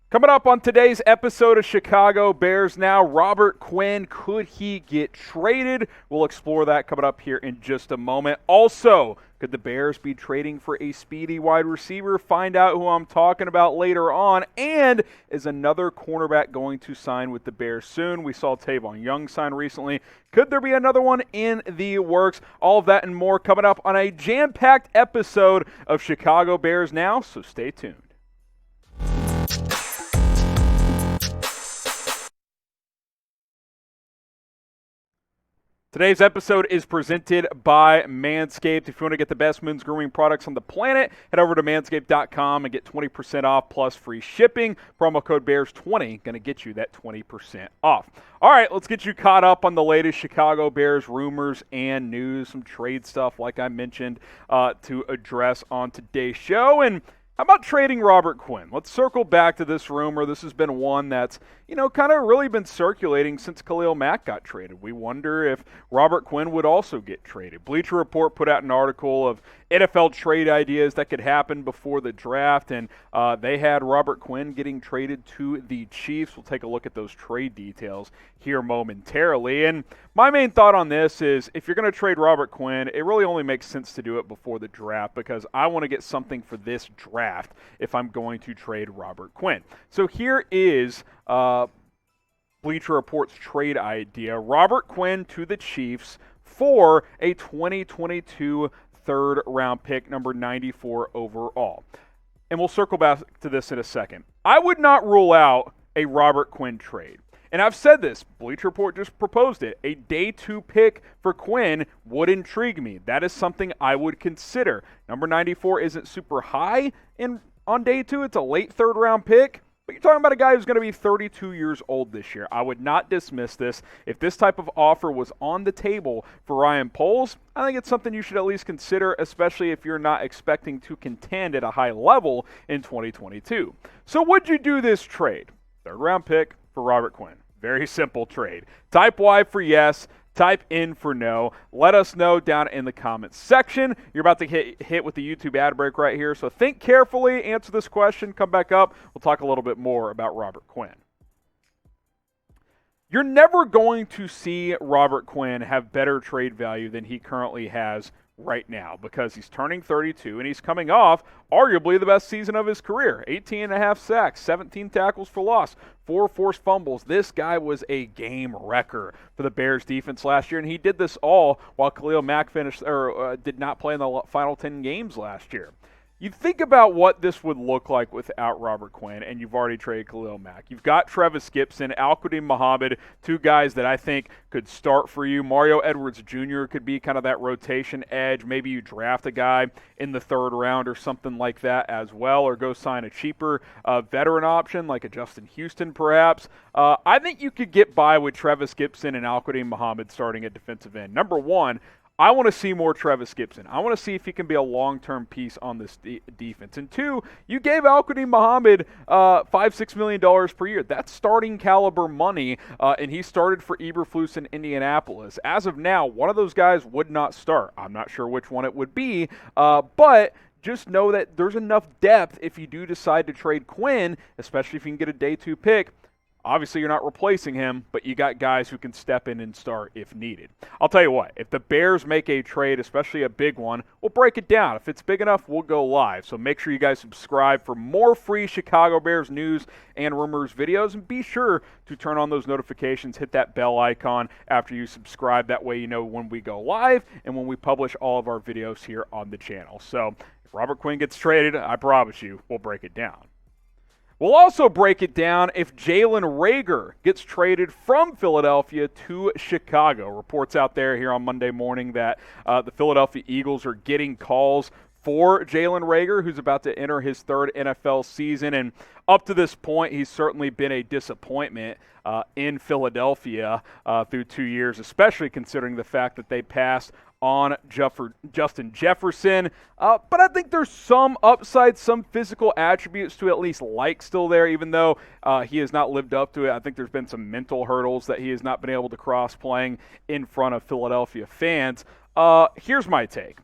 Coming up on today's episode of Chicago Bears Now, Robert Quinn, could he get traded? We'll explore that coming up here in just a moment. Also, could the Bears be trading for a speedy wide receiver? Find out who I'm talking about later on. And is another cornerback going to sign with the Bears soon? We saw Tavon Young sign recently. Could there be another one in the works? All of that and more coming up on a jam-packed episode of Chicago Bears Now, so stay tuned. Today's episode is presented by Manscaped. If you want to get the best men's grooming products on the planet, head over to manscaped.com and get 20% off plus free shipping. Promo code BEARS20 going to get you that 20% off. All right, let's get you caught up on the latest Chicago Bears rumors and news, some trade stuff like I mentioned to address on today's show. And how about trading Robert Quinn? Let's circle back to this rumor. This has been one that's, kind of really been circulating since Khalil Mack got traded. We wonder if Robert Quinn would also get traded. Bleacher Report put out an article of NFL trade ideas that could happen before the draft, and they had Robert Quinn getting traded to the Chiefs. We'll take a look at those trade details here momentarily. And my main thought on this is if you're going to trade Robert Quinn, it really only makes sense to do it before the draft because I want to get something for this draft if I'm going to trade Robert Quinn. So here is Bleacher Report's trade idea. Robert Quinn to the Chiefs for a 2022 third-round pick, number 94 overall. And we'll circle back to this in a second. I would not rule out a Robert Quinn trade. And I've said this, Bleacher Report just proposed it. A day 2 pick for Quinn would intrigue me. That is something I would consider. Number 94 isn't super high on day 2. It's a late third-round pick. But you're talking about a guy who's going to be 32 years old this year. I would not dismiss this. If this type of offer was on the table for Ryan Poles, I think it's something you should at least consider, especially if you're not expecting to contend at a high level in 2022. So would you do this trade? Third-round pick for Robert Quinn. Very simple trade. Type Y for yes. Type in for no. Let us know down in the comments section. You're about to hit with the YouTube ad break right here, so think carefully, answer this question, come back up. We'll talk a little bit more about Robert Quinn. You're never going to see Robert Quinn have better trade value than he currently has right now because he's turning 32 and he's coming off arguably the best season of his career. 18.5 sacks, 17 tackles for loss, 4 forced fumbles. This guy was a game wrecker for the Bears defense last year, and he did this all while Khalil Mack did not play in the final 10 games last year. You think about what this would look like without Robert Quinn, and you've already traded Khalil Mack. You've got Travis Gibson, Al-Quadin Muhammad, 2 guys that I think could start for you. Mario Edwards Jr. could be kind of that rotation edge. Maybe you draft a guy in the 3rd round or something like that as well, or go sign a cheaper veteran option like a Justin Houston perhaps. I think you could get by with Travis Gibson and Al-Quadin Muhammad starting at defensive end. Number one, I want to see more Travis Gibson. I want to see if he can be a long-term piece on this defense. And 2, you gave Al-Quadin Muhammad $5-6 million per year. That's starting caliber money, and he started for Eberflus in Indianapolis. As of now, one of those guys would not start. I'm not sure which one it would be, but just know that there's enough depth if you do decide to trade Quinn, especially if you can get a day 2 pick. Obviously, you're not replacing him, but you got guys who can step in and start if needed. I'll tell you what, if the Bears make a trade, especially a big one, we'll break it down. If it's big enough, we'll go live. So make sure you guys subscribe for more free Chicago Bears news and rumors videos, and be sure to turn on those notifications, hit that bell icon after you subscribe. That way you know when we go live and when we publish all of our videos here on the channel. So if Robert Quinn gets traded, I promise you, we'll break it down. We'll also break it down if Jalen Reagor gets traded from Philadelphia to Chicago. Reports out there here on Monday morning that the Philadelphia Eagles are getting calls for Jalen Reagor, who's about to enter his 3rd NFL season. And up to this point, he's certainly been a disappointment in Philadelphia through 2 years, especially considering the fact that they passed on Justin Jefferson. But I think there's some upside, some physical attributes to at least like still there, even though he has not lived up to it. I think there's been some mental hurdles that he has not been able to cross playing in front of Philadelphia fans. Here's my take.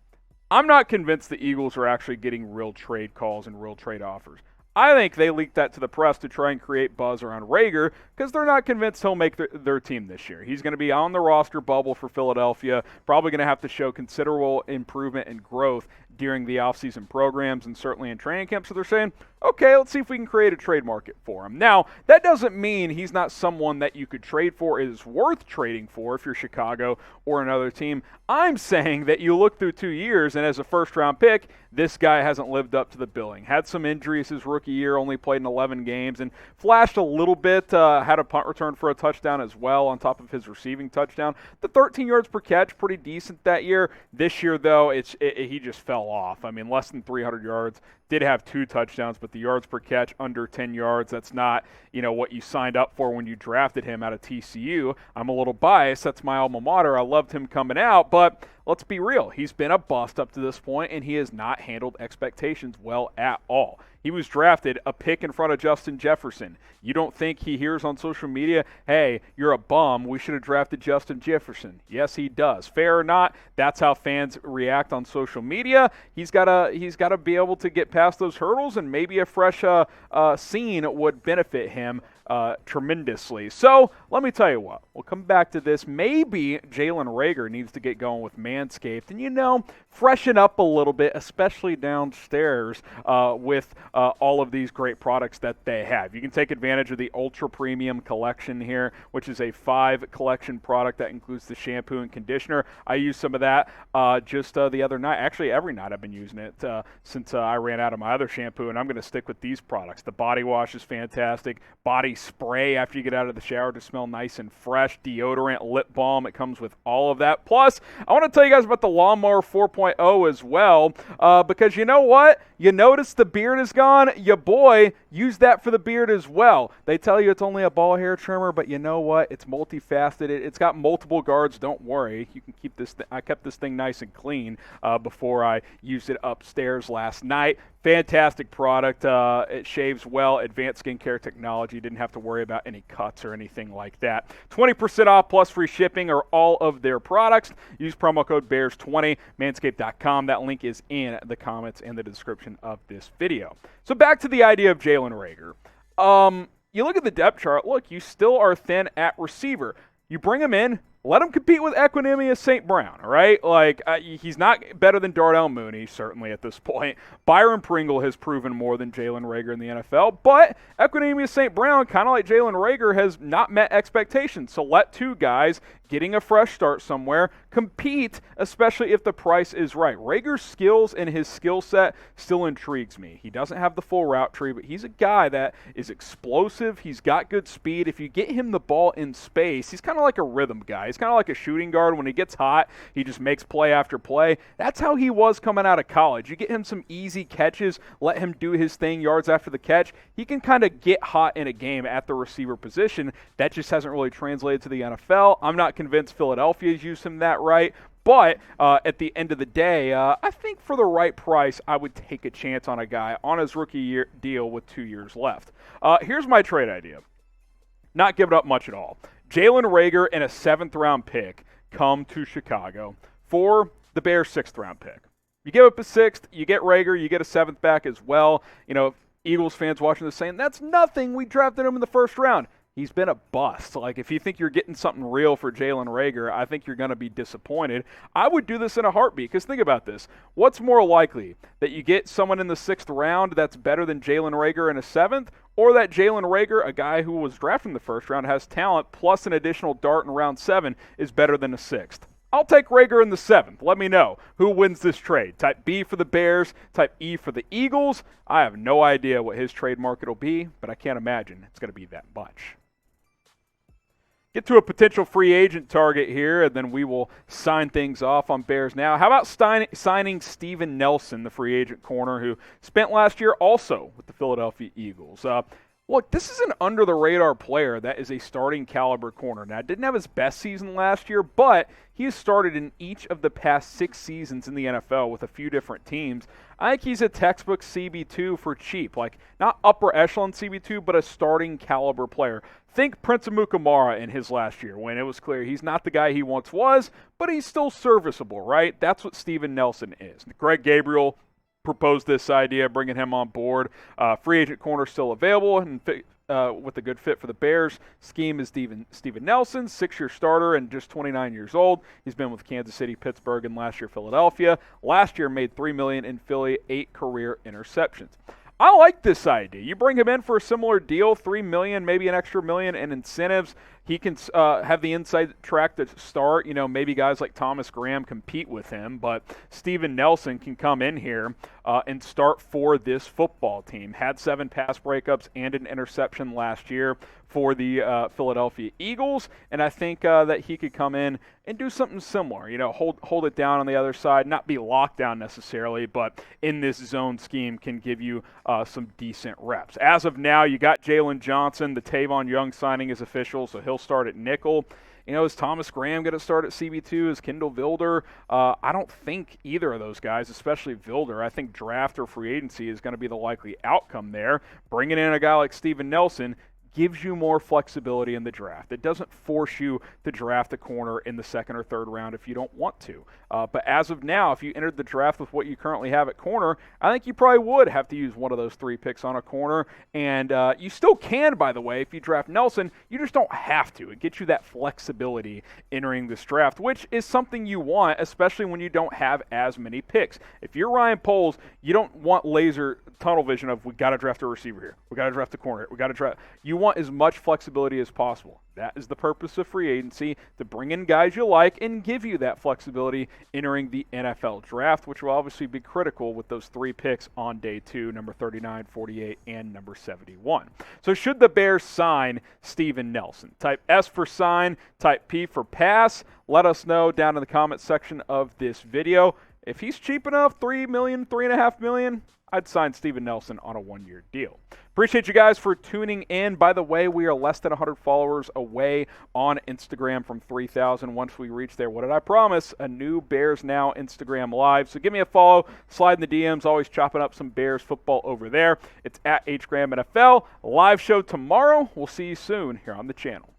I'm not convinced the Eagles are actually getting real trade calls and real trade offers. I think they leaked that to the press to try and create buzz around Reagor because they're not convinced he'll make their team this year. He's going to be on the roster bubble for Philadelphia, probably going to have to show considerable improvement and growth during the offseason programs and certainly in training camp. So they're saying, okay, let's see if we can create a trade market for him. Now, that doesn't mean he's not someone that you could trade for, is worth trading for if you're Chicago or another team. I'm saying that you look through 2 years, and as a first-round pick, this guy hasn't lived up to the billing. Had some injuries his rookie year, only played in 11 games, and flashed a little bit, had a punt return for a touchdown as well on top of his receiving touchdown. The 13 yards per catch, pretty decent that year. This year, though, he just fell off. I mean, less than 300 yards. Did have 2 touchdowns, but the yards per catch under 10 yards, that's not, what you signed up for when you drafted him out of TCU. I'm a little biased. That's my alma mater. I loved him coming out, but let's be real. He's been a bust up to this point, and he has not handled expectations well at all. He was drafted a pick in front of Justin Jefferson. You don't think he hears on social media, hey, you're a bum, we should have drafted Justin Jefferson? Yes, he does. Fair or not, that's how fans react on social media. He's got to be able to get past those hurdles, and maybe a fresh scene would benefit him tremendously. So let me tell you what, we'll come back to this. Maybe Jalen Reagor needs to get going with Manscaped and, freshen up a little bit, especially downstairs with all of these great products that they have. You can take advantage of the Ultra Premium Collection here, which is a 5-collection product that includes the shampoo and conditioner. I used some of that just the other night. Actually, every night I've been using it since I ran out of my other shampoo, and I'm going to stick with these products. The body wash is fantastic. Body spray after you get out of the shower to smell nice and fresh. Deodorant, lip balm, it comes with all of that. Plus, I want to tell you guys about the Lawnmower 4.0 as well, because you know what? You notice the beard is gone? Your boy used that for the beard as well. They tell you it's only a ball hair trimmer, but you know what? It's multifaceted. It's got multiple guards. Don't worry. You can keep this. I kept this thing nice and clean before I used it upstairs last night. Fantastic product. It shaves well. Advanced skincare technology. Didn't have to worry about any cuts or anything like that. 20% off plus free shipping are all of their products. Use promo code BEARS20, manscaped.com. That link is in the comments and the description of this video. So back to the idea of Jalen Reagor. You look at the depth chart. Look, you still are thin at receiver. You bring him in. Let him compete with Equanimeous St. Brown, all right? He's not better than Darnell Mooney, certainly at this point. Byron Pringle has proven more than Jalen Reagor in the NFL, but Equanimeous St. Brown, kind of like Jalen Reagor, has not met expectations. So let 2 guys getting a fresh start somewhere compete, especially if the price is right. Reagor's skills and his skill set still intrigues me. He doesn't have the full route tree, but he's a guy that is explosive. He's got good speed. If you get him the ball in space, he's kind of like a rhythm guy. He's kind of like a shooting guard. When he gets hot, he just makes play after play. That's how he was coming out of college. You get him some easy catches, let him do his thing yards after the catch. He can kind of get hot in a game at the receiver position. That just hasn't really translated to the NFL. I'm not convinced Philadelphia's used him that right. But at the end of the day, I think for the right price, I would take a chance on a guy on his rookie year deal with 2 years left. Here's my trade idea. Not giving up much at all. Jalen Reagor and a 7th-round pick come to Chicago for the Bears' 6th-round pick. You give up a 6th, you get Reagor, you get a 7th back as well. Eagles fans watching this saying, that's nothing. We drafted him in the 1st round. He's been a bust. If you think you're getting something real for Jalen Reagor, I think you're going to be disappointed. I would do this in a heartbeat, because think about this. What's more likely, that you get someone in the 6th round that's better than Jalen Reagor in a 7th, or that Jalen Reagor, a guy who was drafted in the 1st round, has talent, plus an additional dart in round 7, is better than a 6th? I'll take Reagor in the 7th. Let me know who wins this trade. Type B for the Bears, type E for the Eagles. I have no idea what his trade market will be, but I can't imagine it's going to be that much. Get to a potential free agent target here, and then we will sign things off on Bears Now. How about signing Steven Nelson, the free agent corner, who spent last year also with the Philadelphia Eagles? Look, this is an under-the-radar player that is a starting caliber corner. Now, didn't have his best season last year, but he has started in each of the past 6 seasons in the NFL with a few different teams. I think he's a textbook CB2 for cheap. Not upper echelon CB2, but a starting caliber player. Think Prince Amukamara in his last year, when it was clear he's not the guy he once was, but he's still serviceable, right? That's what Steven Nelson is. Greg Gabriel, proposed this idea, bringing him on board. Free agent corner still available and with a good fit for the Bears. Scheme is Steven Nelson, 6-year starter and just 29 years old. He's been with Kansas City, Pittsburgh, and last year Philadelphia. Last year made $3 million in Philly, 8 career interceptions. I like this idea. You bring him in for a similar deal, $3 million, maybe an extra $1 million in incentives. He can have the inside track to start. Maybe guys like Thomas Graham compete with him, but Steven Nelson can come in here and start for this football team. Had 7 pass breakups and an interception last year for the Philadelphia Eagles, and I think that he could come in and do something similar. Hold it down on the other side, not be locked down necessarily, but in this zone scheme can give you some decent reps. As of now, you got Jaylon Johnson. The Tavon Young signing is official, so he'll start at nickel. Is Thomas Graham going to start at CB2? Is Kendall Vilder? I don't think either of those guys, especially Vilder. I think draft or free agency is going to be the likely outcome there. Bringing in a guy like Steven Nelson gives you more flexibility in the draft. It doesn't force you to draft a corner in the 2nd or 3rd round if you don't want to. But as of now, if you entered the draft with what you currently have at corner, I think you probably would have to use one of those 3 picks on a corner. And you still can, by the way, if you draft Nelson. You just don't have to. It gets you that flexibility entering this draft, which is something you want, especially when you don't have as many picks. If you're Ryan Poles, you don't want laser tunnel vision of, we got to draft a receiver here. We got to draft a corner here. We got to draft. You want as much flexibility as possible. That is the purpose of free agency, to bring in guys you like and give you that flexibility entering the NFL draft, which will obviously be critical with those 3 picks on day 2, number 39, 48, and number 71. So should the Bears sign Steven Nelson? Type S for sign, type P for pass. Let us know down in the comments section of this video. If he's cheap enough, $3 million, $3.5 million, I'd sign Steven Nelson on a 1-year deal. Appreciate you guys for tuning in. By the way, we are less than 100 followers away on Instagram from 3,000. Once we reach there, what did I promise? A new Bears Now Instagram Live. So give me a follow, slide in the DMs, always chopping up some Bears football over there. It's at HGramNFL. Live show tomorrow. We'll see you soon here on the channel.